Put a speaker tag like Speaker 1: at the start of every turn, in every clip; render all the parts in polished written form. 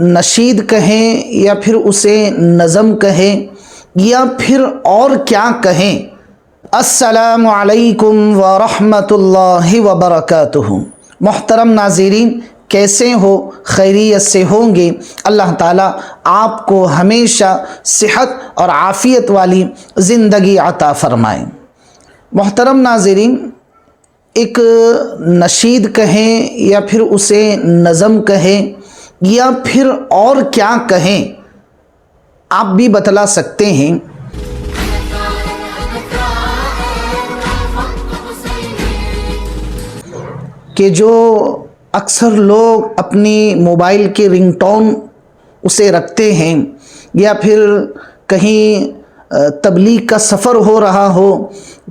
Speaker 1: نشید کہیں یا پھر اسے نظم کہیں یا پھر اور کیا کہیں، السلام علیکم ورحمۃ اللہ وبرکاتہ۔ محترم ناظرین، کیسے ہو؟ خیریت سے ہوں گے؟ اللہ تعالیٰ آپ کو ہمیشہ صحت اور عافیت والی زندگی عطا فرمائے۔ محترم ناظرین، ایک نشید کہیں یا پھر اسے نظم کہیں یا پھر اور کیا کہیں، آپ بھی بتلا سکتے ہیں کہ جو اکثر لوگ اپنی موبائل کے رنگ ٹون اسے رکھتے ہیں، یا پھر کہیں تبلیغ کا سفر ہو رہا ہو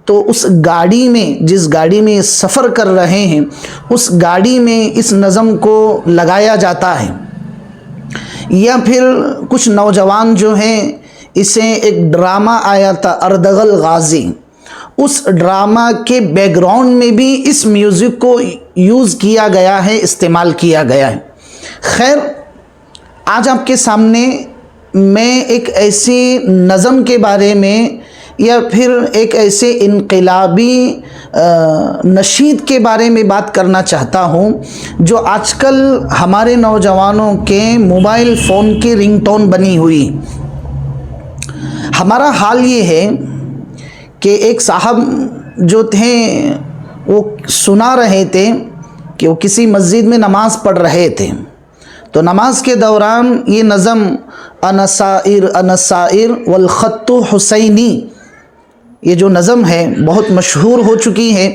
Speaker 1: تو اس گاڑی میں، جس گاڑی میں سفر کر رہے ہیں، اس گاڑی میں اس نظم کو لگایا جاتا ہے، یا پھر کچھ نوجوان جو ہیں اسے ایک ڈرامہ آیا تھا اردغل غازی، اس ڈرامہ کے بیک گراؤنڈ میں بھی اس میوزک کو یوز کیا گیا ہے، استعمال کیا گیا ہے۔ خیر، آج آپ کے سامنے میں ایک ایسی نظم کے بارے میں یا پھر ایک ایسے انقلابی نشید کے بارے میں بات کرنا چاہتا ہوں جو آج کل ہمارے نوجوانوں کے موبائل فون کی رنگ ٹون بنی ہوئی۔ ہمارا حال یہ ہے کہ ایک صاحب جو تھے وہ سنا رہے تھے کہ وہ کسی مسجد میں نماز پڑھ رہے تھے، تو نماز کے دوران یہ نظم انا سائر انا سائر والخط حسینی، یہ جو نظم ہے بہت مشہور ہو چکی ہے،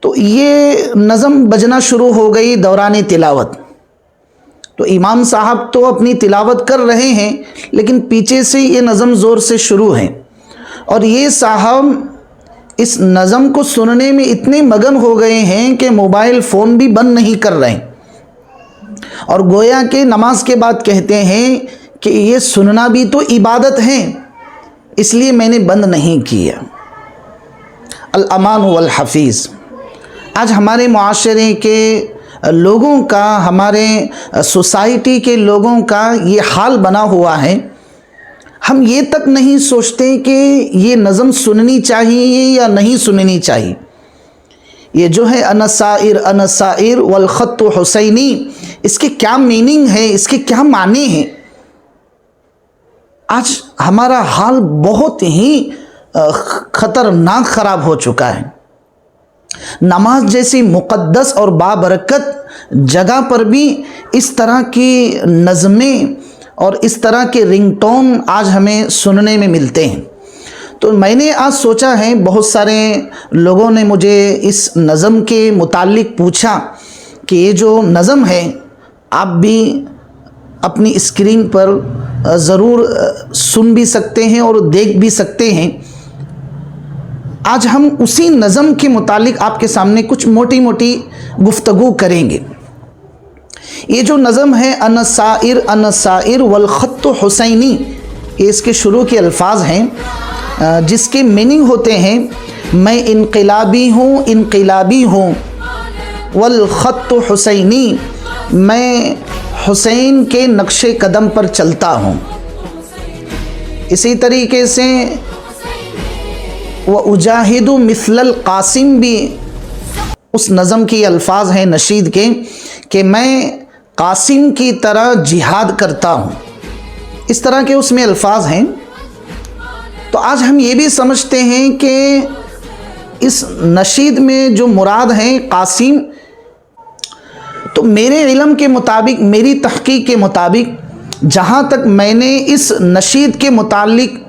Speaker 1: تو یہ نظم بجنا شروع ہو گئی دوران تلاوت۔ تو امام صاحب تو اپنی تلاوت کر رہے ہیں لیکن پیچھے سے یہ نظم زور سے شروع ہے، اور یہ صاحب اس نظم کو سننے میں اتنے مگن ہو گئے ہیں کہ موبائل فون بھی بند نہیں کر رہے، اور گویا کہ نماز کے بعد کہتے ہیں کہ یہ سننا بھی تو عبادت ہے، اس لیے میں نے بند نہیں کیا۔ الامان والحفیظ، آج ہمارے معاشرے کے لوگوں کا، ہمارے سوسائٹی کے لوگوں کا یہ حال بنا ہوا ہے، ہم یہ تک نہیں سوچتے کہ یہ نظم سننی چاہیے یا نہیں سننی چاہیے۔ یہ جو ہے انا سائر والخط حسینی، اس کے کیا میننگ ہے، اس کے کیا معنی ہیں؟ آج ہمارا حال بہت ہی خطرناک خراب ہو چکا ہے۔ نماز جیسی مقدس اور بابرکت جگہ پر بھی اس طرح کی نظمیں اور اس طرح کے رنگ ٹون آج ہمیں سننے میں ملتے ہیں۔ تو میں نے آج سوچا ہے، بہت سارے لوگوں نے مجھے اس نظم کے متعلق پوچھا کہ یہ جو نظم ہے آپ بھی اپنی اسکرین پر ضرور سن بھی سکتے ہیں اور دیکھ بھی سکتے ہیں۔ آج ہم اسی نظم کے متعلق آپ کے سامنے کچھ موٹی موٹی گفتگو کریں گے۔ یہ جو نظم ہے انا سائر والخط حسینی، یہ اس کے شروع کے الفاظ ہیں جس کے میننگ ہوتے ہیں میں انقلابی ہوں والخط حسینی، میں حسین کے نقش قدم پر چلتا ہوں۔ اسی طریقے سے وَأُجَاهِدُ مِثْلَ الْقَاسِمِ بھی اس نظم کی الفاظ ہیں نشید کے کہ میں قاسم کی طرح جہاد کرتا ہوں، اس طرح کے اس میں الفاظ ہیں۔ تو آج ہم یہ بھی سمجھتے ہیں کہ اس نشید میں جو مراد ہیں قاسم، تو میرے علم کے مطابق، میری تحقیق کے مطابق، جہاں تک میں نے اس نشید کے متعلق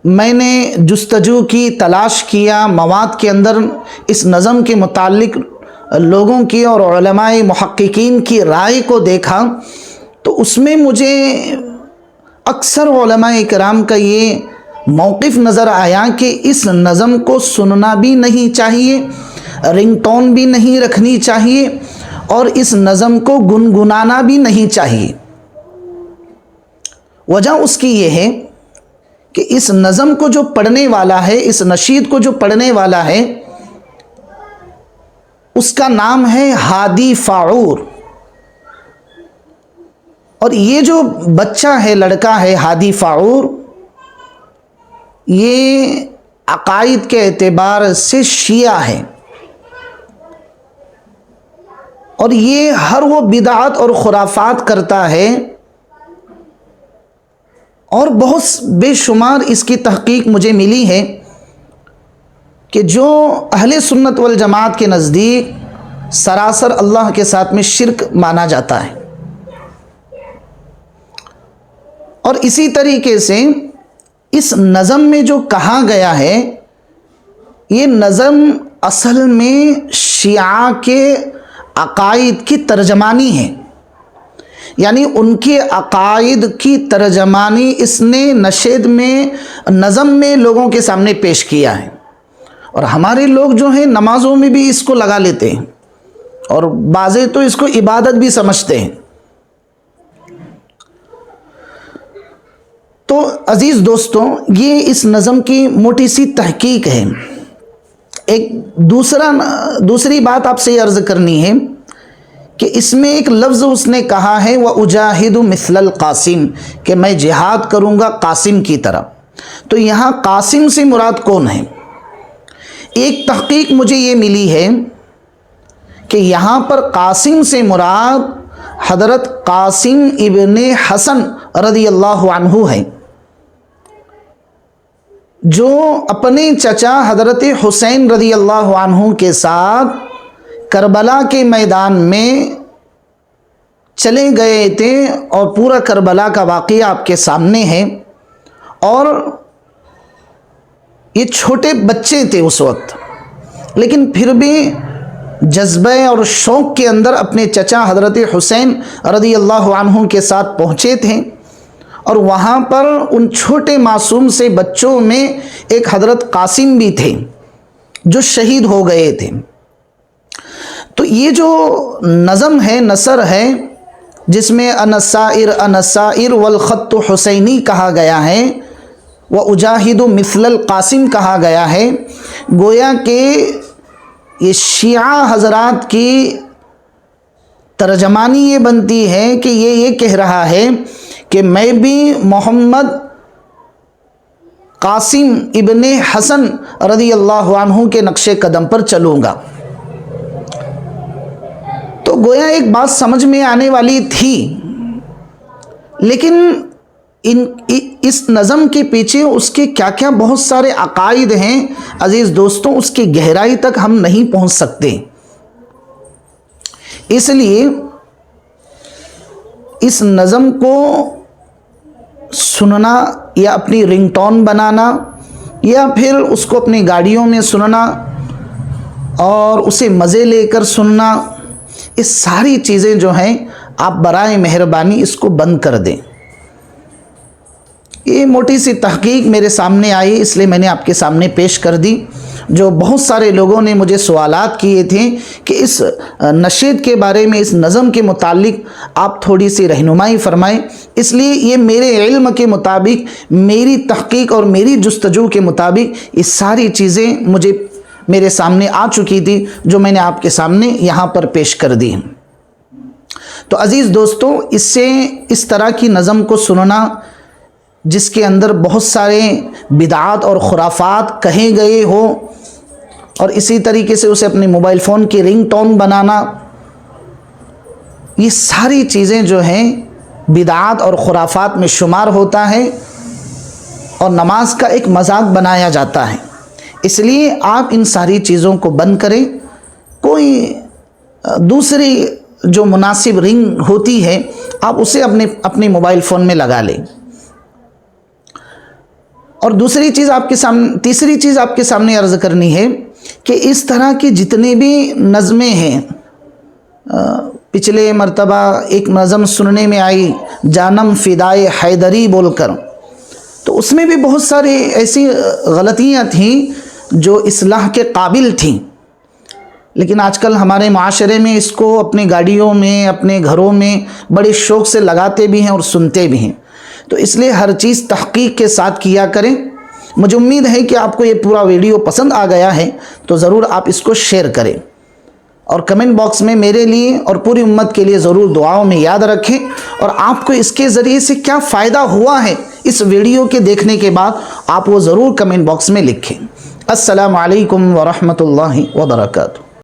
Speaker 1: میں نے جستجو کی، تلاش کیا، مواد کے اندر اس نظم کے متعلق لوگوں کی اور علماء محققین کی رائے کو دیکھا، تو اس میں مجھے اکثر علماء کرام کا یہ موقف نظر آیا کہ اس نظم کو سننا بھی نہیں چاہیے، رنگ ٹون بھی نہیں رکھنی چاہیے، اور اس نظم کو گنگنانا بھی نہیں چاہیے۔ وجہ اس کی یہ ہے کہ اس نظم کو جو پڑھنے والا ہے، اس نشید کو جو پڑھنے والا ہے، اس کا نام ہے ہادی فاعور۔ اور یہ جو بچہ ہے، لڑکا ہے ہادی فاعور، یہ عقائد کے اعتبار سے شیعہ ہے، اور یہ ہر وہ بدعات اور خرافات کرتا ہے، اور بہت بے شمار اس کی تحقیق مجھے ملی ہے کہ جو اہل سنت والجماعت کے نزدیک سراسر اللہ کے ساتھ میں شرک مانا جاتا ہے۔ اور اسی طریقے سے اس نظم میں جو کہا گیا ہے، یہ نظم اصل میں شیعہ کے عقائد کی ترجمانی ہے، یعنی ان کے عقائد کی ترجمانی اس نے نشید میں، نظم میں لوگوں کے سامنے پیش کیا ہے۔ اور ہمارے لوگ جو ہیں نمازوں میں بھی اس کو لگا لیتے ہیں، اور بعضے تو اس کو عبادت بھی سمجھتے ہیں۔ تو عزیز دوستوں، یہ اس نظم کی موٹی سی تحقیق ہے۔ ایک دوسری بات آپ سے یہ عرض کرنی ہے کہ اس میں ایک لفظ اس نے کہا ہے وَأُجَاهِدُ مِثْلَ الْقَاسِمِ، کہ میں جہاد کروں گا قاسم کی طرح۔ تو یہاں قاسم سے مراد کون ہے؟ ایک تحقیق مجھے یہ ملی ہے کہ یہاں پر قاسم سے مراد حضرت قاسم ابن حسن رضی اللہ عنہ ہے، جو اپنے چچا حضرت حسین رضی اللہ عنہ کے ساتھ کربلا کے میدان میں چلے گئے تھے، اور پورا کربلا کا واقعہ آپ کے سامنے ہے۔ اور یہ چھوٹے بچے تھے اس وقت، لیکن پھر بھی جذبہ اور شوق کے اندر اپنے چچا حضرت حسین رضی اللہ عنہ کے ساتھ پہنچے تھے، اور وہاں پر ان چھوٹے معصوم سے بچوں میں ایک حضرت قاسم بھی تھے جو شہید ہو گئے تھے۔ تو یہ جو نظم ہے، نثر ہے، جس میں انصائر والخط حسینی کہا گیا ہے، وَأُجَاهِدُ مِثْلَ الْقَاسِمِ کہا گیا ہے، گویا کہ یہ شیعہ حضرات کی ترجمانی یہ بنتی ہے کہ یہ کہہ رہا ہے کہ میں بھی محمد قاسم ابن حسن رضی اللہ عنہ کے نقش قدم پر چلوں گا۔ تو گویا ایک بات سمجھ میں آنے والی تھی، لیکن اس نظم کے پیچھے اس کے کیا کیا بہت سارے عقائد ہیں عزیز دوستوں، اس کی گہرائی تک ہم نہیں پہنچ سکتے۔ اس لیے اس نظم کو سننا یا اپنی رنگ ٹون بنانا، یا پھر اس کو اپنی گاڑیوں میں سننا اور اسے مزے لے کر سننا، یہ ساری چیزیں جو ہیں آپ برائے مہربانی اس کو بند کر دیں۔ یہ موٹی سی تحقیق میرے سامنے آئی، اس لیے میں نے آپ کے سامنے پیش کر دی۔ جو بہت سارے لوگوں نے مجھے سوالات کیے تھے کہ اس نشید کے بارے میں، اس نظم کے متعلق آپ تھوڑی سی رہنمائی فرمائیں، اس لیے یہ میرے علم کے مطابق، میری تحقیق اور میری جستجو کے مطابق یہ ساری چیزیں میرے سامنے آ چکی تھی، جو میں نے آپ کے سامنے یہاں پر پیش کر دی ہیں۔ تو عزیز دوستوں، اس سے اس طرح کی نظم کو سننا جس کے اندر بہت سارے بدعات اور خرافات کہے گئے ہو، اور اسی طریقے سے اسے اپنے موبائل فون کی رنگ ٹون بنانا، یہ ساری چیزیں جو ہیں بدعات اور خرافات میں شمار ہوتا ہے، اور نماز کا ایک مذاق بنایا جاتا ہے۔ اس لیے آپ ان ساری چیزوں کو بند کریں، کوئی دوسری جو مناسب رنگ ہوتی ہے آپ اسے اپنے موبائل فون میں لگا لیں۔ اور تیسری چیز آپ کے سامنے عرض کرنی ہے کہ اس طرح کی جتنے بھی نظمیں ہیں، پچھلے مرتبہ ایک نظم سننے میں آئی جانم فدائے حیدری بول کر، تو اس میں بھی بہت ساری ایسی غلطیاں تھیں جو اصلاح کے قابل تھیں، لیکن آج کل ہمارے معاشرے میں اس کو اپنی گاڑیوں میں، اپنے گھروں میں بڑے شوق سے لگاتے بھی ہیں اور سنتے بھی ہیں۔ تو اس لیے ہر چیز تحقیق کے ساتھ کیا کریں۔ مجھے امید ہے کہ آپ کو یہ پورا ویڈیو پسند آ گیا ہے، تو ضرور آپ اس کو شیئر کریں، اور کمنٹ باکس میں میرے لیے اور پوری امت کے لیے ضرور دعاؤں میں یاد رکھیں، اور آپ کو اس کے ذریعے سے کیا فائدہ ہوا ہے اس ویڈیو کے دیکھنے کے بعد آپ وہ ضرور کمنٹ باکس میں لکھیں۔ السلام علیکم ورحمۃ اللہ وبرکاتہ۔